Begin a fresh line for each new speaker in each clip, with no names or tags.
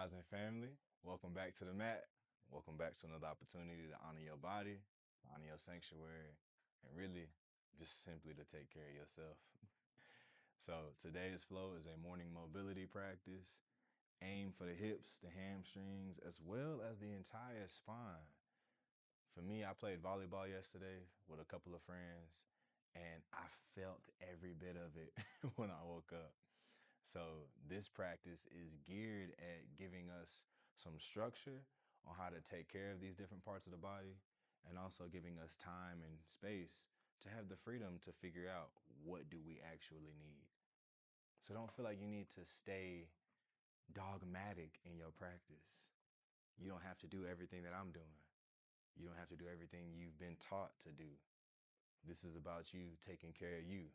rising family. Welcome back to the mat. Welcome back to another opportunity to honor your body, honor your sanctuary, and really just simply to take care of yourself. So today's flow is a morning mobility practice. Aim for the hips, the hamstrings, as well as the entire spine. For me, I played volleyball yesterday with a couple of friends, and I felt every bit of it when I woke up. So this practice is geared at giving us some structure on how to take care of these different parts of the body, and also giving us time and space to have the freedom to figure out what do we actually need. So don't feel like you need to stay dogmatic in your practice. You don't have to do everything that I'm doing. You don't have to do everything you've been taught to do. This is about you taking care of you,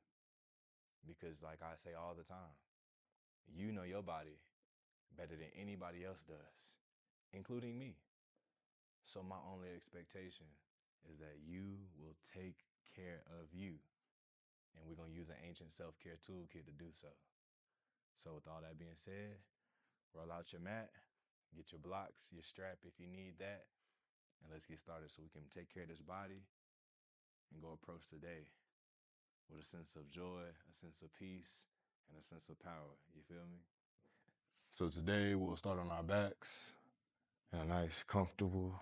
because like I say all the time, you know your body better than anybody else does, including me. So my only expectation is that you will take care of you. And we're going to use an ancient self-care toolkit to do so. So with all that being said, roll out your mat, get your blocks, your strap if you need that, and let's get started so we can take care of this body and go approach the day with a sense of joy, a sense of peace, and a sense of power. You feel me? So today we'll start on our backs in a nice, comfortable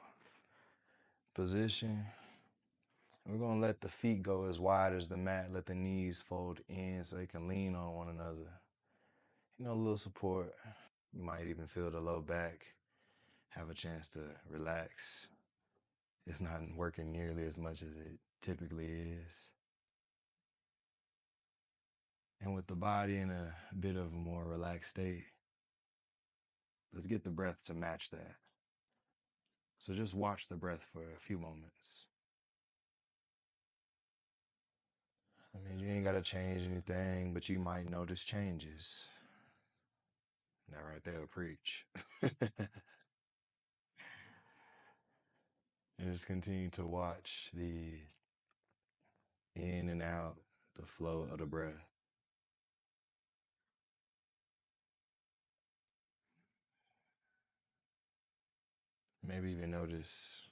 position. And we're going to let the feet go as wide as the mat. Let the knees fold in so they can lean on one another. You know, a little support. You might even feel the low back, have a chance to relax. It's not working nearly as much as it typically is. And with the body in a bit of a more relaxed state, let's get the breath to match that. So just watch the breath for a few moments. I mean, you ain't got to change anything, but you might notice changes. That right there will preach. And just continue to watch the in and out, the flow of the breath. Maybe even notice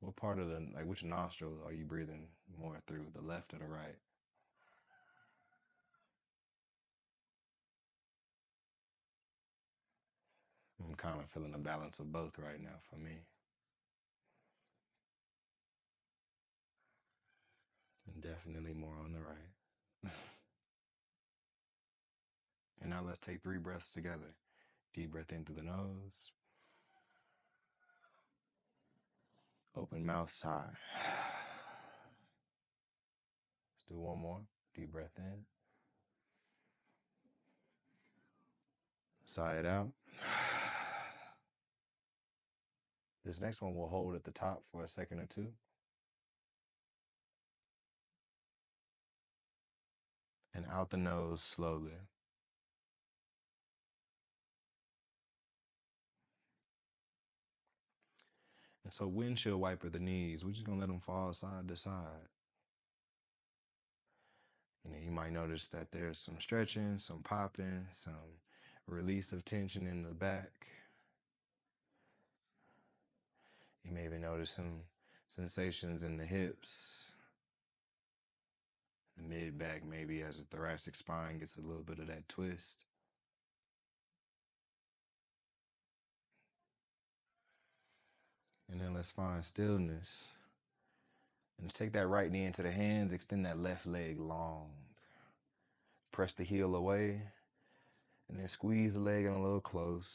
what part of which nostril are you breathing more through, the left or the right? I'm kind of feeling a balance of both right now for me. And definitely more on the right. And now let's take 3 breaths together. Deep breath in through the nose. Open mouth, sigh. Let's do one more. Deep breath in. Sigh it out. This next one we'll hold at the top for a second or two. And out the nose slowly. And so windshield wiper the knees. We're just going to let them fall side to side. You might notice that there's some stretching, some popping, some release of tension in the back. You may even notice some sensations in the hips, the mid back, maybe as the thoracic spine gets a little bit of that twist. And then let's find stillness. And just take that right knee into the hands, extend that left leg long. Press the heel away, and then squeeze the leg in a little close,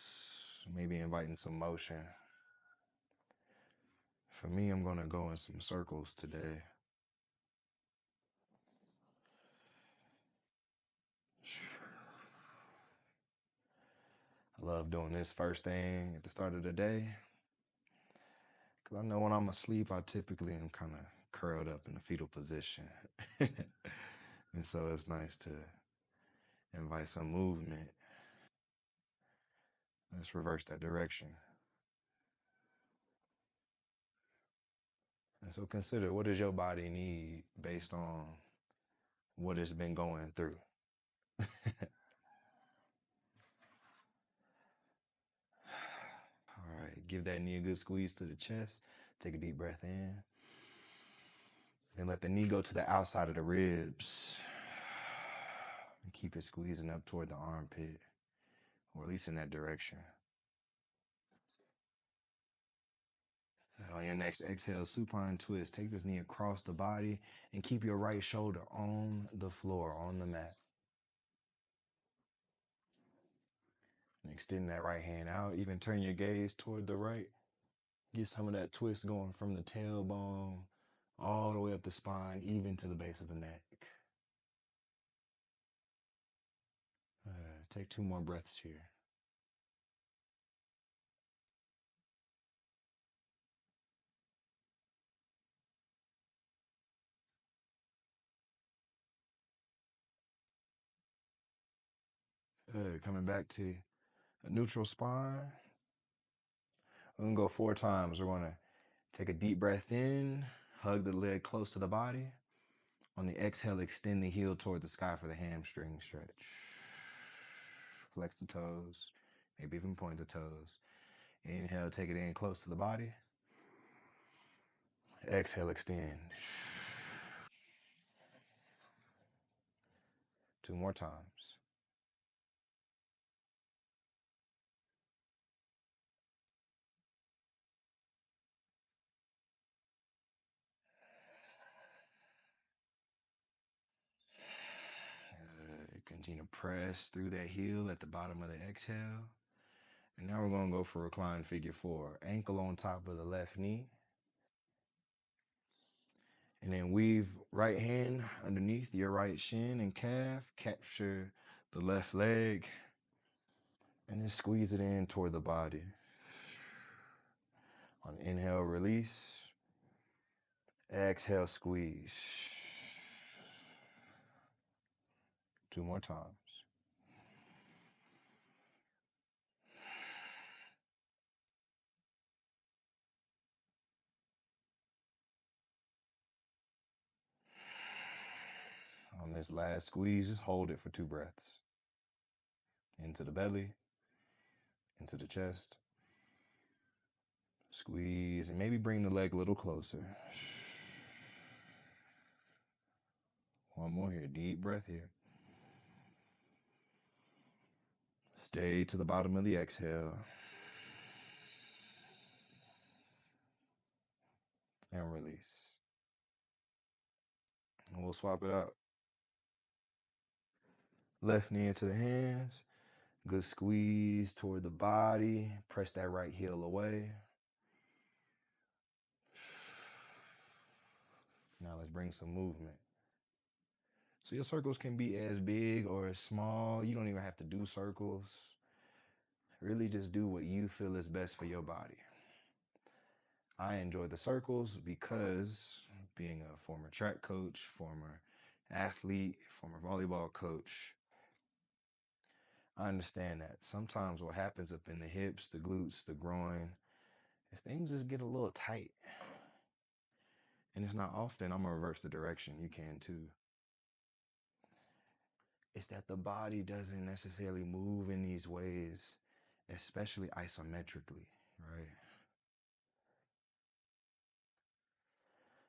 maybe inviting some motion. For me, I'm going to go in some circles today. I love doing this first thing at the start of the day, because I know when I'm asleep, I typically am kind of curled up in a fetal position. And so it's nice to invite some movement. Let's reverse that direction. And so consider, what does your body need based on what it's been going through? Give that knee a good squeeze to the chest. Take a deep breath in. And let the knee go to the outside of the ribs. And keep it squeezing up toward the armpit, or at least in that direction. And on your next exhale, supine twist. Take this knee across the body and keep your right shoulder on the floor, on the mat. And extend that right hand out. Even turn your gaze toward the right. Get some of that twist going from the tailbone all the way up the spine, even to the base of the neck. Take 2 more breaths here. Coming back to a neutral spine. We're going to go 4 times. We're going to take a deep breath in, hug the leg close to the body. On the exhale, extend the heel toward the sky for the hamstring stretch. Flex the toes, maybe even point the toes. Inhale, take it in close to the body. Exhale, extend. 2 more times. Continue to press through that heel at the bottom of the exhale. And now we're going to go for reclined figure 4. Ankle on top of the left knee. And then weave right hand underneath your right shin and calf. Capture the left leg. And then squeeze it in toward the body. On inhale, release. Exhale, squeeze. 2 more times. On this last squeeze, just hold it for 2 breaths. Into the belly, into the chest. Squeeze, and maybe bring the leg a little closer. 1 more here. Deep breath here. Stay to the bottom of the exhale. And release. And we'll swap it out. Left knee into the hands. Good squeeze toward the body. Press that right heel away. Now let's bring some movement. So your circles can be as big or as small. You don't even have to do circles. Really just do what you feel is best for your body. I enjoy the circles because being a former track coach, former athlete, former volleyball coach, I understand that sometimes what happens up in the hips, the glutes, the groin, is things just get a little tight. And it's not often I'm going to reverse the direction. You can too. It's that the body doesn't necessarily move in these ways, especially isometrically, right?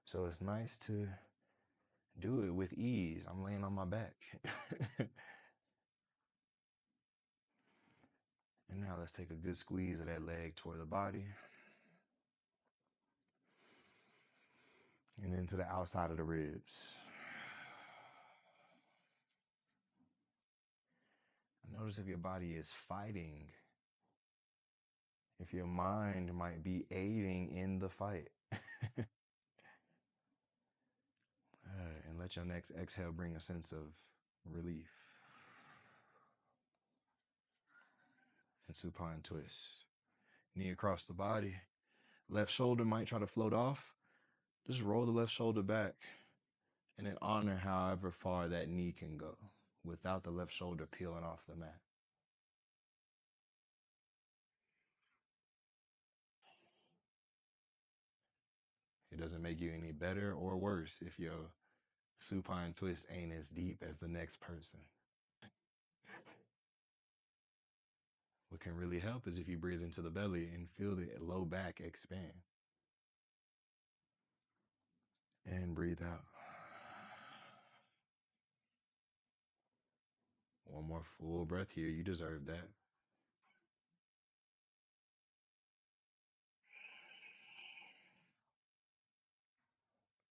So it's nice to do it with ease. I'm laying on my back. And now let's take a good squeeze of that leg toward the body. And then to the outside of the ribs. Notice if your body is fighting, if your mind might be aiding in the fight. And let your next exhale bring a sense of relief. And supine twist. Knee across the body. Left shoulder might try to float off. Just roll the left shoulder back and then honor however far that knee can go without the left shoulder peeling off the mat. It doesn't make you any better or worse if your supine twist ain't as deep as the next person. what can really help is if you breathe into the belly and feel the low back expand. And breathe out. One more full breath here. You deserve that.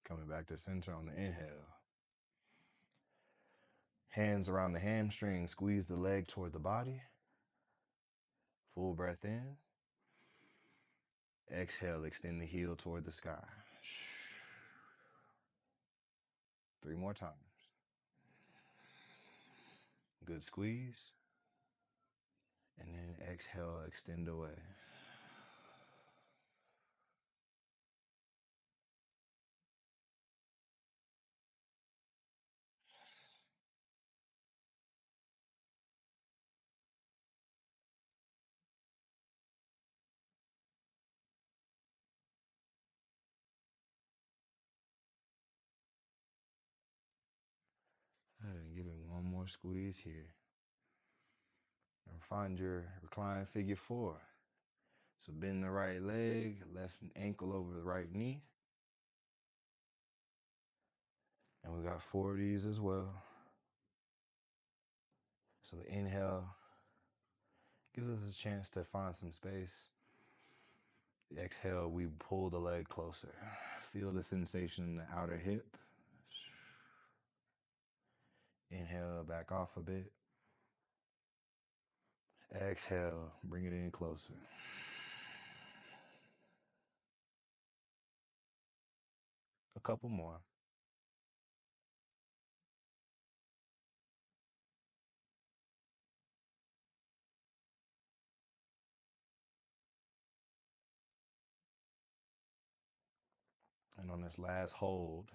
Coming back to center on the inhale. Hands around the hamstring. Squeeze the leg toward the body. Full breath in. Exhale, extend the heel toward the sky. 3 more times. Good squeeze. And then exhale, extend away. And give it one more squeeze here. And find your reclined figure 4. So bend the right leg, left ankle over the right knee. And we got 4 of these as well. So the inhale gives us a chance to find some space. The exhale, we pull the leg closer. Feel the sensation in the outer hip. Inhale, back off a bit. Exhale, bring it in closer. A couple more. And on this last hold,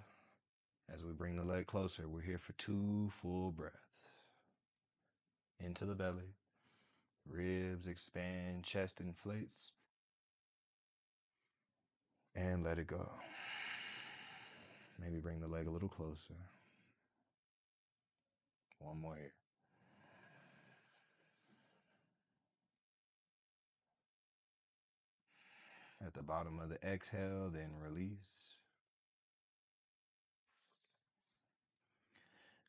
as we bring the leg closer, we're here for 2 full breaths. Into the belly. Ribs expand, chest inflates. And let it go. Maybe bring the leg a little closer. One more here. At the bottom of the exhale, then release.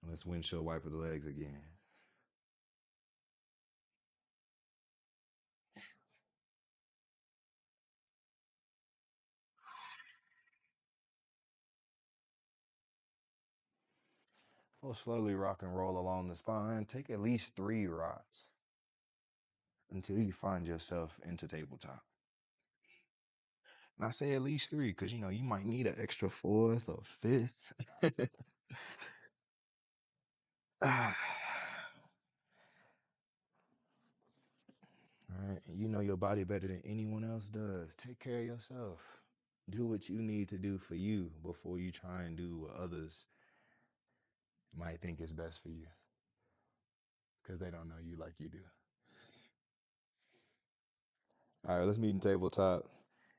And let's windshield wiper the legs again. We'll slowly rock and roll along the spine. Take at least 3 rocks until you find yourself into tabletop. And I say at least 3 because, you might need an extra 4th or 5th. All right. You know your body better than anyone else does. Take care of yourself. Do what you need to do for you before you try and do what others might think is best for you, because they don't know you like you do. All right, let's meet in tabletop.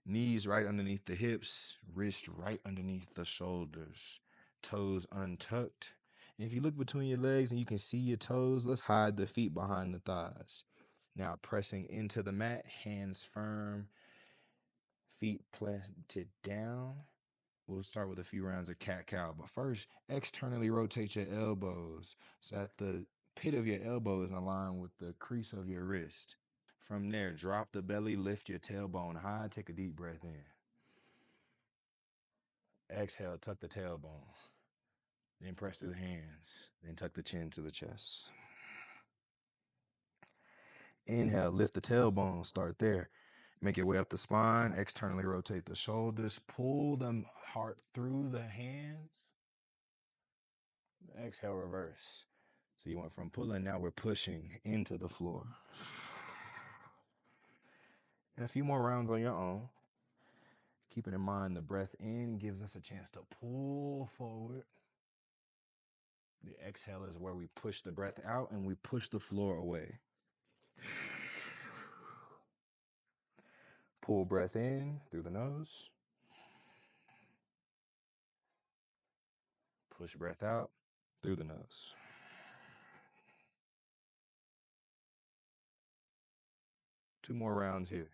Knees right underneath the hips, wrist right underneath the shoulders, toes untucked. And if you look between your legs and you can see your toes, let's hide the feet behind the thighs. Now pressing into the mat, hands firm, feet planted down. We'll start with a few rounds of cat-cow, but first, externally rotate your elbows so that the pit of your elbow is aligned with the crease of your wrist. From there, drop the belly, lift your tailbone high, take a deep breath in. Exhale, tuck the tailbone. Then press through the hands. Then tuck the chin to the chest. Inhale, lift the tailbone, start there. Make your way up the spine, externally rotate the shoulders, pull the heart through the hands. Exhale, reverse. So you went from pulling, now we're pushing into the floor. And a few more rounds on your own. Keeping in mind the breath in gives us a chance to pull forward. The exhale is where we push the breath out and we push the floor away. Pull breath in through the nose. Push breath out through the nose. 2 more rounds here.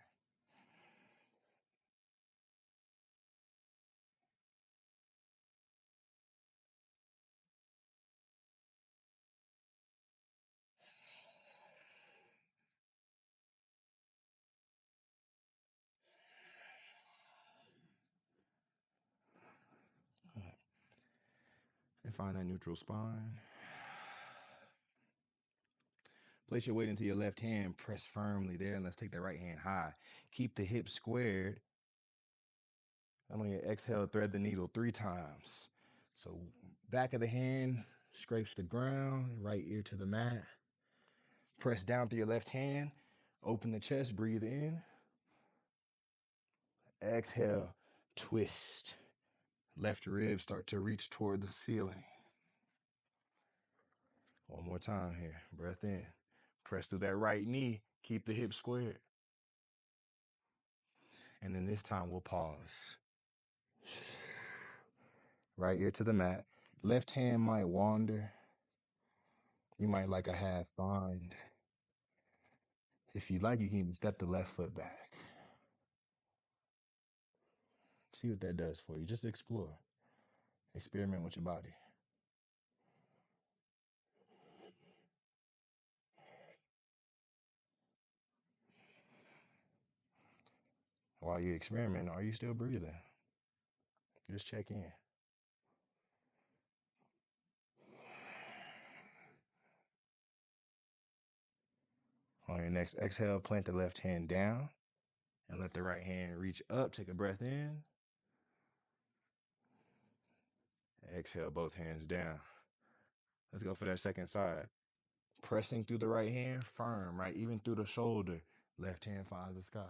And find that neutral spine. Place your weight into your left hand, press firmly there, and let's take that right hand high. Keep the hips squared. And on your exhale, thread the needle 3 times. So back of the hand scrapes the ground, right ear to the mat. Press down through your left hand, open the chest, breathe in. Exhale, twist. Left rib start to reach toward the ceiling. One more time here. Breath in. Press through that right knee. Keep the hips squared. And then this time we'll pause. Right ear to the mat. Left hand might wander. You might like a half bind. If you like, you can even step the left foot back. See what that does for you. Just explore. Experiment with your body. While you experiment, are you still breathing? Just check in. On your next exhale, plant the left hand down and let the right hand reach up. Take a breath in. Exhale, both hands down. Let's go for that second side. Pressing through the right hand, firm, right? Even through the shoulder. Left hand finds the sky.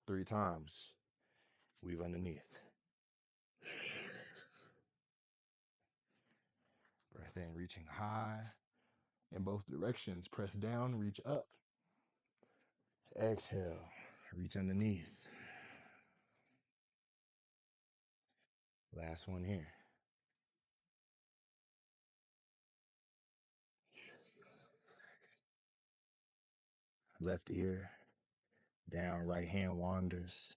3 times. Weave underneath. Breath in, reaching high in both directions. Press down, reach up. Exhale, reach underneath. Last one here. Left ear down, right hand wanders.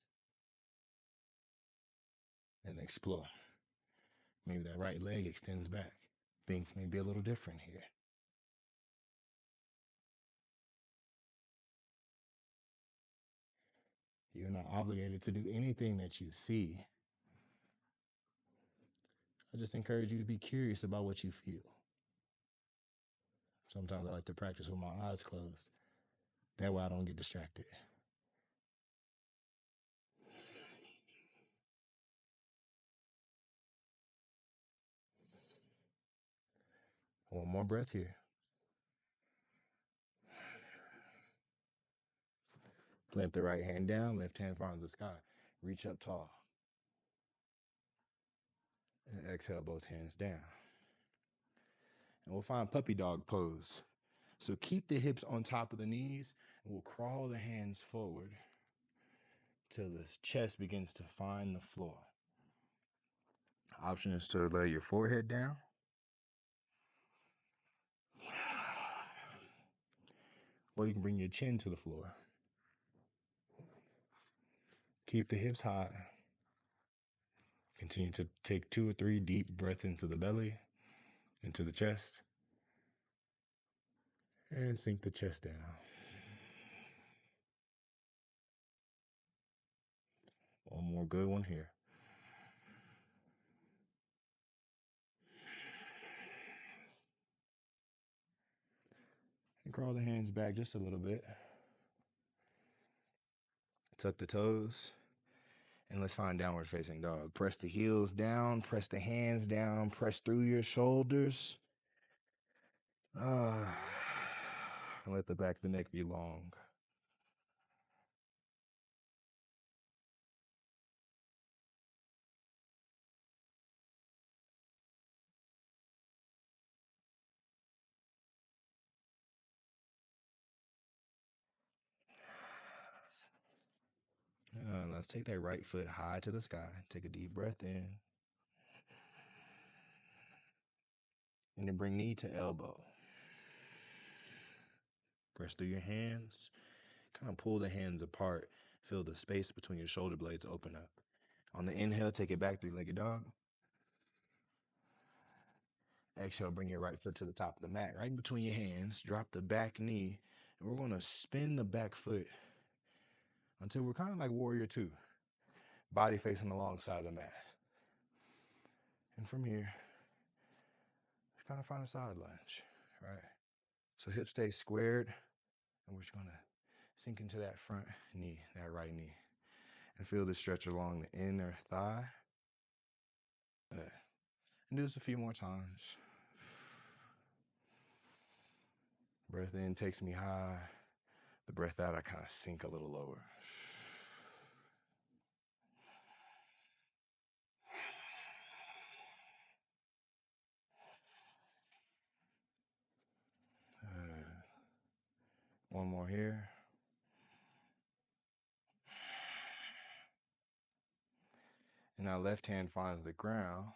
And explore. Maybe that right leg extends back. Things may be a little different here. You're not obligated to do anything that you see. I just encourage you to be curious about what you feel. Sometimes I like to practice with my eyes closed. That way I don't get distracted. One more breath here. Plant the right hand down, left hand finds the sky. Reach up tall. And exhale, both hands down. And we'll find puppy dog pose. So keep the hips on top of the knees, and we'll crawl the hands forward till the chest begins to find the floor. Option is to lay your forehead down. Or you can bring your chin to the floor. Keep the hips high. Continue to take 2 or 3 deep breaths into the belly, into the chest, and sink the chest down. One more good one here. And crawl the hands back just a little bit. Tuck the toes. And let's find downward facing dog. Press the heels down, press the hands down, press through your shoulders. And let the back of the neck be long. Let's take that right foot high to the sky. Take a deep breath in. And then bring knee to elbow. Press through your hands. Kind of pull the hands apart. Feel the space between your shoulder blades open up. On the inhale, take it back, three-legged dog. Exhale, bring your right foot to the top of the mat, right in between your hands. Drop the back knee, and we're going to spin the back foot until we're kind of like warrior two, body facing alongside the mat. And from here, just kind of find a side lunge, right? So hips stay squared, and we're just going to sink into that front knee, that right knee, and feel the stretch along the inner thigh. Good. And do this a few more times. Breath in takes me high. The breath out, I kind of sink a little lower. One more here. And now left hand finds the ground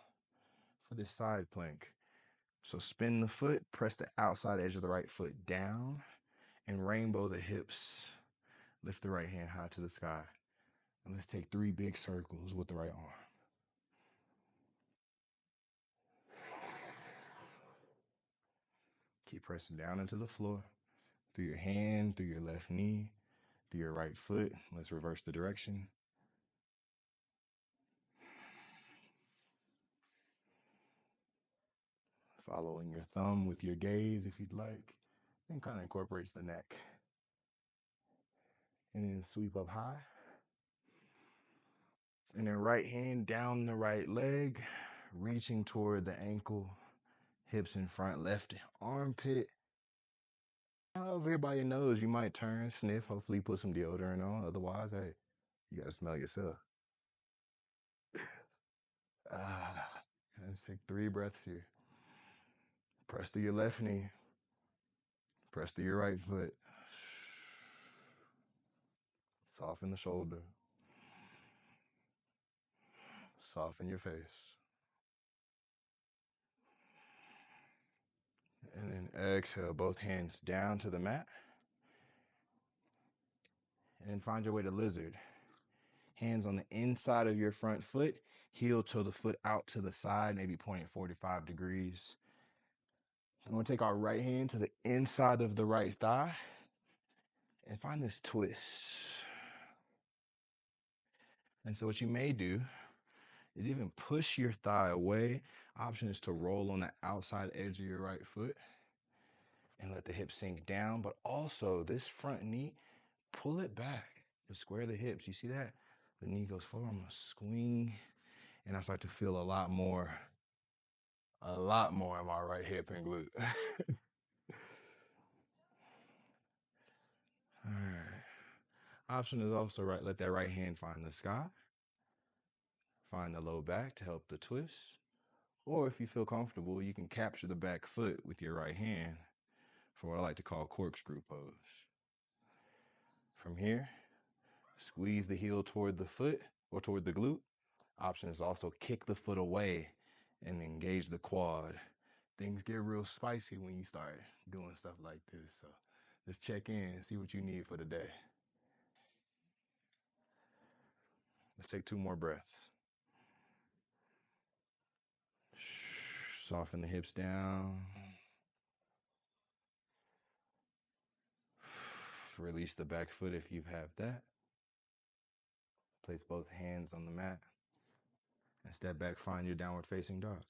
for this side plank. So spin the foot, press the outside edge of the right foot down, and rainbow the hips. Lift the right hand high to the sky. And let's take 3 big circles with the right arm. Keep pressing down into the floor, through your hand, through your left knee, through your right foot. Let's reverse the direction. Following your thumb with your gaze if you'd like, and kind of incorporates the neck. And then sweep up high. And then right hand down the right leg, reaching toward the ankle, hips in front, left armpit. Over here by your nose, you might turn, sniff, hopefully put some deodorant on. Otherwise, hey, you gotta smell yourself. Let's take 3 breaths here. Press through your left knee. Press through your right foot. Soften the shoulder. Soften your face. And then exhale, both hands down to the mat. And then find your way to lizard. Hands on the inside of your front foot, heel toe the foot out to the side, maybe point at 45 degrees. I'm gonna take our right hand to the inside of the right thigh and find this twist. And so what you may do is even push your thigh away. Option is to roll on the outside edge of your right foot and let the hip sink down, but also this front knee, pull it back to square the hips. You see that? The knee goes forward, I'm gonna swing, and I start to feel a lot more in my right hip and glute. All right. Option is also right, let that right hand find the sky. Find the low back to help the twist. Or if you feel comfortable, you can capture the back foot with your right hand for what I like to call corkscrew pose. From here, squeeze the heel toward the foot or toward the glute. Option is also kick the foot away and engage the quad. Things get real spicy when you start doing stuff like this. So just check in and see what you need for the day. Let's take 2 more breaths. Soften the hips down. Release the back foot if you have that. Place both hands on the mat and step back, find your downward facing dog.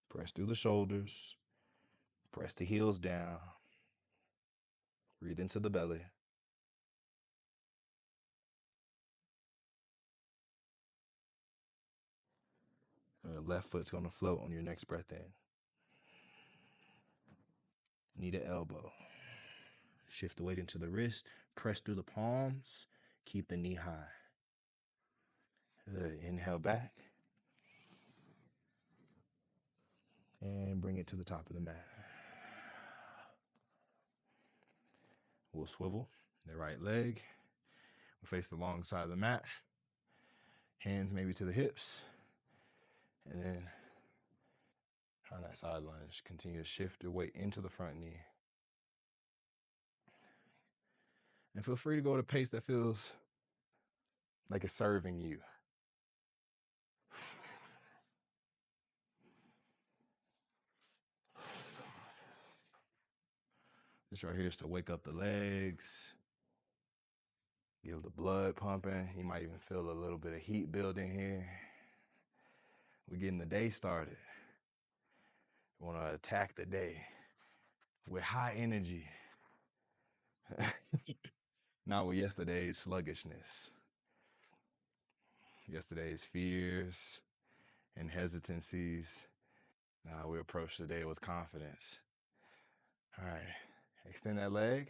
Press through the shoulders. Press the heels down. Breathe into the belly. Left foot's gonna float on your next breath in. Knee to elbow. Shift the weight into the wrist. Press through the palms. Keep the knee high. Good. Inhale back. And bring it to the top of the mat. We'll swivel the right leg. We'll face the long side of the mat. Hands maybe to the hips. And then On that side lunge, continue to shift your weight into the front knee. And feel free to go at a pace that feels like it's serving you. This right here is to wake up the legs, get the blood pumping. You might even feel a little bit of heat building here. We're getting the day started. We want to attack the day with high energy. Not with yesterday's sluggishness, yesterday's fears and hesitancies. Now we approach the day with confidence. All right, extend that leg.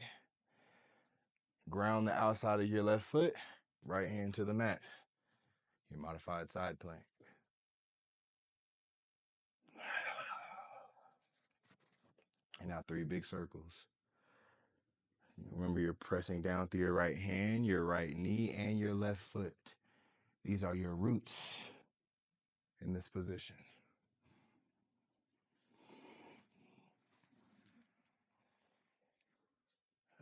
Ground the outside of your left foot, right hand to the mat. Your modified side plank. And now 3 big circles. Remember, you're pressing down through your right hand, your right knee, and your left foot. These are your roots in this position.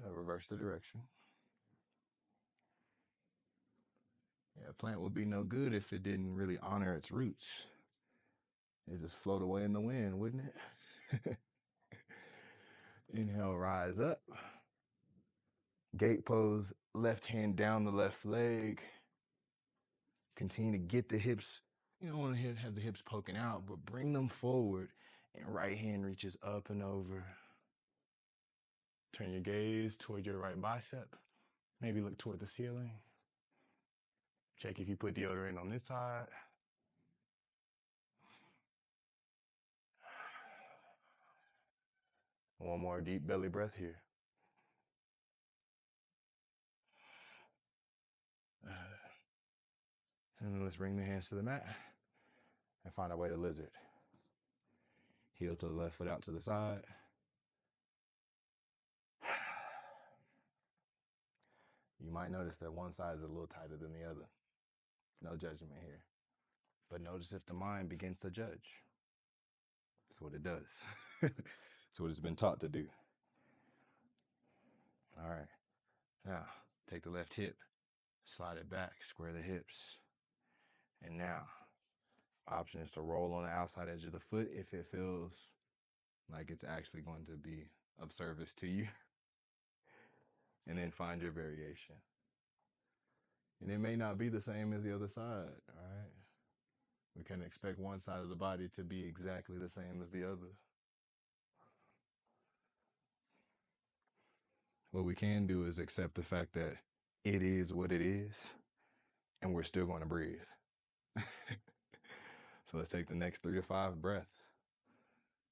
Reverse the direction. Yeah, a plant would be no good if it didn't really honor its roots. It just float away in the wind, wouldn't it? Inhale, rise up. Gate pose, left hand down the left leg. Continue to get the hips. You don't want to have the hips poking out, but bring them forward. And right hand reaches up and over. Turn your gaze toward your right bicep. Maybe look toward the ceiling. Check if you put deodorant on this side. One more deep belly breath here. And then let's bring the hands to the mat and find our way to lizard. Heel to the left, foot out to the side. You might notice that one side is a little tighter than the other. No judgment here. But notice if the mind begins to judge. That's what it does. That's what it's been taught to do. All right. Now, take the left hip, slide it back, square the hips. And now, option is to roll on the outside edge of the foot if it feels like it's actually going to be of service to you. And then find your variation. And it may not be the same as the other side, all right? We can expect one side of the body to be exactly the same as the other. What we can do is accept the fact that it is what it is, and we're still going to breathe. So let's take the next 3 to 5 breaths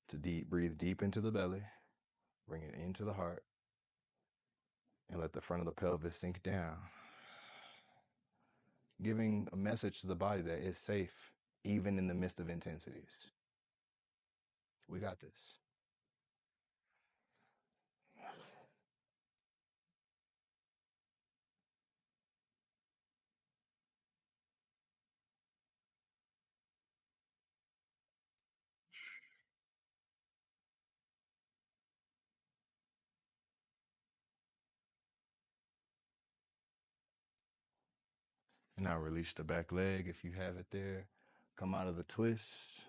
to breathe deep into the belly, bring it into the heart, and let the front of the pelvis sink down, giving a message to the body that it's safe, even in the midst of intensities. We got this. And now release the back leg if you have it there. Come out of the twist.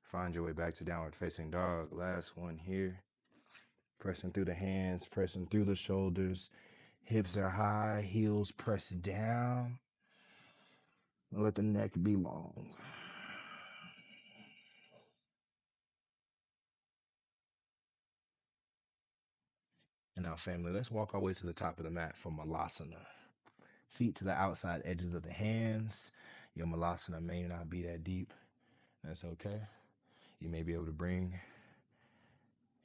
Find your way back to downward facing dog. Last one here. Pressing through the hands, pressing through the shoulders. Hips are high, heels press down. Let the neck be long. And now, family, let's walk our way to the top of the mat for Malasana. Feet to the outside edges of the hands. Your Malasana may not be that deep. That's okay. You may be able to bring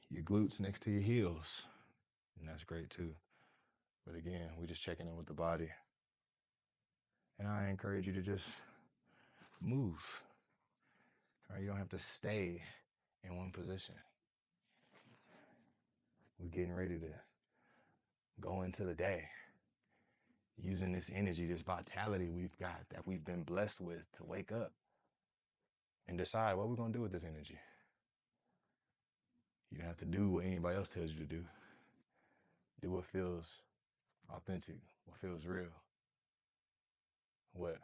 your glutes next to your heels. And that's great too. But again, we're just checking in with the body. And I encourage you to just move. All right, you don't have to stay in one position. We're getting ready to go into the day using this energy, this vitality we've got that we've been blessed with to wake up. and decide what we're going to do with this energy. You don't have to do what anybody else tells you to do. Do what feels authentic, what feels real, what,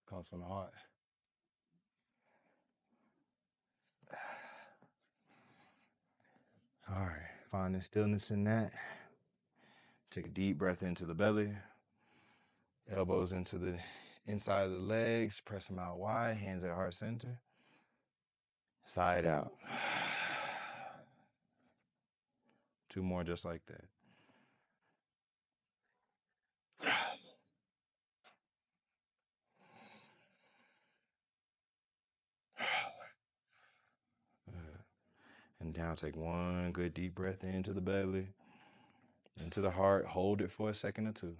comes from the heart. All right, find the stillness in that. Take a deep breath into the belly. Elbows into the inside of the legs. Press them out wide. Hands at heart center. Side out. 2 more just like that. And now take 1 good deep breath into the belly, into the heart. Hold it for a second or 2.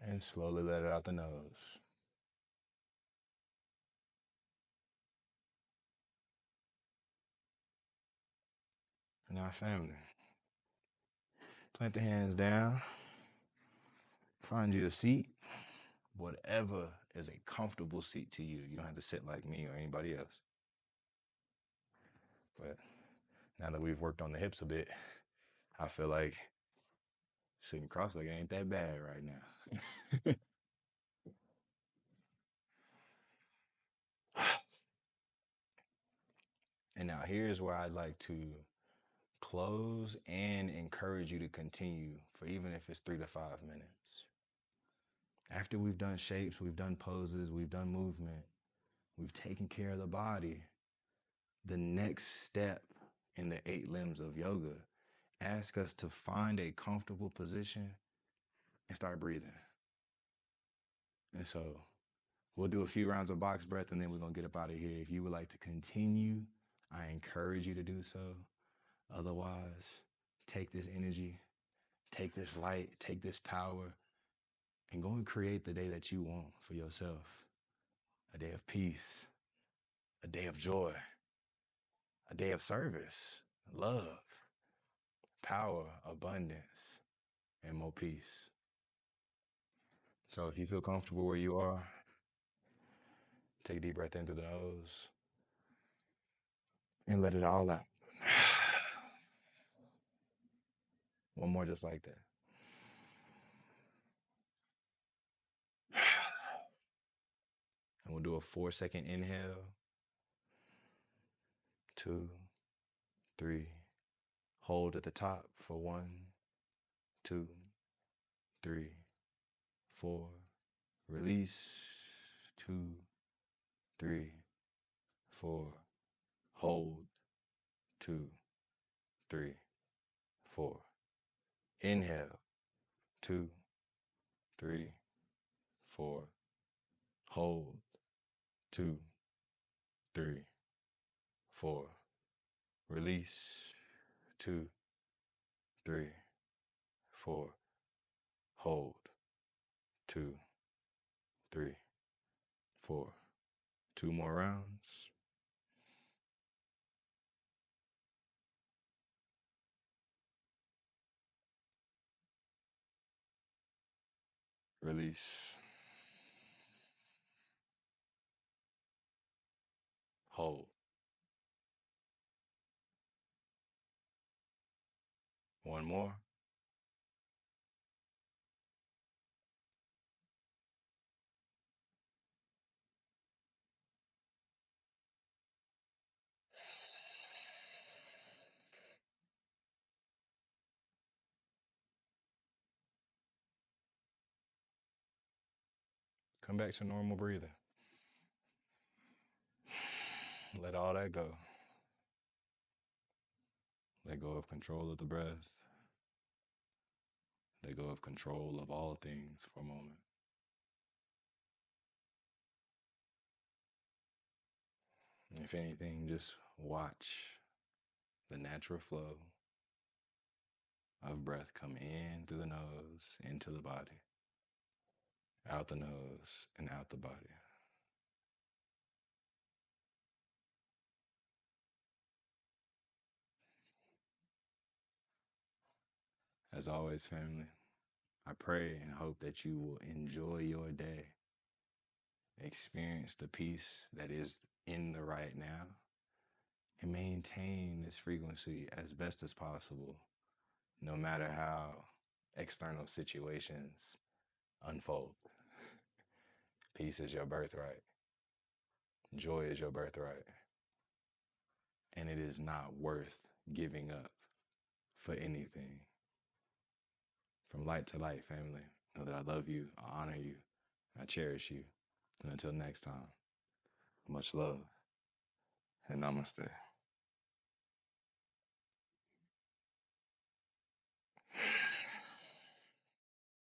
And slowly let it out the nose. Now, family, plant the hands down. Find you a seat, whatever is a comfortable seat to you. You don't have to sit like me or anybody else. But now that we've worked on the hips a bit, I feel like sitting cross-legged ain't that bad right now. And now here's where I'd like to close and encourage you to continue for even if it's 3 to 5 minutes. After we've done shapes, we've done poses, we've done movement, we've taken care of the body, the next step in the 8 limbs of yoga asks us to find a comfortable position and start breathing. And so we'll do a few rounds of box breath and then we're going to get up out of here. If you would like to continue, I encourage you to do so. Otherwise, take this energy, take this light, take this power, and go and create the day that you want for yourself. A day of peace, a day of joy, a day of service, love, power, abundance, and more peace. So if you feel comfortable where you are, take a deep breath in through the nose and let it all out. 1 more just like that. And we'll do a 4-second inhale. 2, 3. Hold at the top for 1, 2, 3, 4. Release. 2, 3, 4. Hold. 2, 3, 4. Inhale. 2, 3, 4. Hold. 2, 3, 4. Release. 2, 3, 4. Hold. 2, 3, 4. 2 more rounds. Release. Hold. 1 more. Come back to normal breathing. Let all that go. Let go of control of the breath. Let go of control of all things for a moment. If anything, just watch the natural flow of breath come in through the nose, into the body, out the nose, and out the body. As always, family, I pray and hope that you will enjoy your day, experience the peace that is in the right now, and maintain this frequency as best as possible, no matter how external situations unfold. Peace is your birthright. Joy is your birthright. And it is not worth giving up for anything. From light to light, family, know that I love you, I honor you, I cherish you. And until next time, much love and namaste.